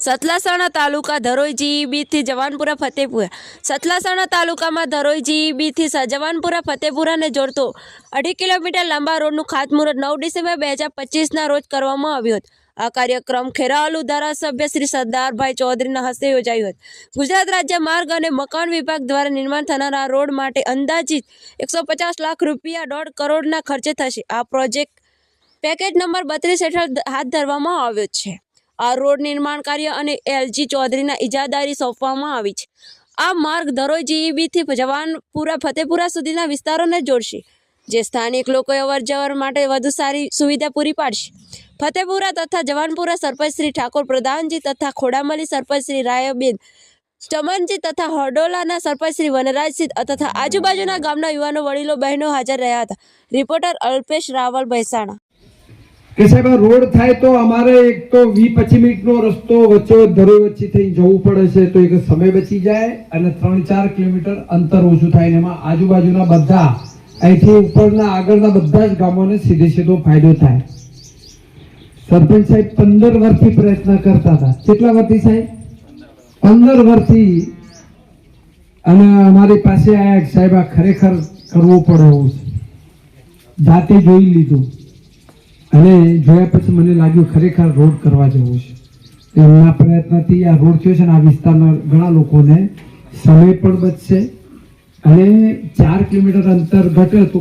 સતલાસણા તાલુકા ધરોઈ જીઈબીથી જવાનપુરા ફતેપુરા. સતલાસણા તાલુકામાં ધરોઈ જીઈબીથી જવાનપુરા ફતેપુરાને જોડતો 2.5 કિલોમીટર લાંબા રોડનું ખાતમુહૂર્ત 9 ડિસેમ્બર 2025ના રોજ કરવામાં આવ્યું હતું. આ કાર્યક્રમ ખેરાલુ ધારાસભ્ય શ્રી સરદારભાઈ ચૌધરીના હસ્તે યોજાયો હતો. ગુજરાત રાજ્ય માર્ગ અને મકાન વિભાગ દ્વારા નિર્માણ થનાર આ રોડ માટે અંદાજિત 150 લાખ રૂપિયા 1.5 કરોડના ખર્ચે થશે. આ પ્રોજેક્ટ પેકેજ નંબર 32 હેઠળ હાથ ધરવામાં આવ્યો છે. આ રોડ નિર્માણ કાર્ય અને એલજી ચૌધરીના ઇજાદારી સોંપવામાં આવી છે. આ માર્ગ ધરોઈ જીઈબીથી જવાનપુરા ફતેપુરા સુધીના વિસ્તારોને જોડશે, જે સ્થાનિક લોકોએ અવરજવર માટે વધુ સારી સુવિધા પૂરી પાડશે. ફતેપુરા તથા જવાનપુરા સરપંચ શ્રી ઠાકોર પ્રધાનજી તથા ખોડામલી સરપંચ શ્રી રાયબેન ચમનજી તથા હડોલાના સરપંચ શ્રી વનરાજસિંહ તથા આજુબાજુના ગામના યુવાનો, વડીલો, બહેનો હાજર રહ્યા હતા. રિપોર્ટર અલ્પેશ રાવલ, ભેસાણા. કે સાહેબ રોડ થાય તો અમારે એક તો 20-25 મિનિટનો રસ્તો વચ્ચે ધરોઈ વચ્ચે થઈ જવું પડે છે, તો એક સમય બચી જાય અને 3-4 કિલોમીટર અંતર ઓછું થાય. એમાં આજુબાજુના બધા અહીંથી ઉપરના આગળના બધા જ ગામોને સીધો ફાયદો થાય. સરપંચ સાહેબ 15 વર્ષથી પ્રયત્ન કરતા હતા. કેટલા વર્ષથી સાહેબ? 15 વર્ષથી. અને અમારી પાસે આયા સાહેબ આ ખરેખર કરવું પડે એવું છે. જાતે જોઈ લીધું અને જોયા પછી મને લાગ્યું ખરેખર રોડ કરવા જેવું છે. એમના પ્રયત્નથી આ રોડ થયો છે અને આ વિસ્તારના ઘણા લોકોને સમય પણ બચશે અને 4 કિલોમીટર અંતર ઘટે તો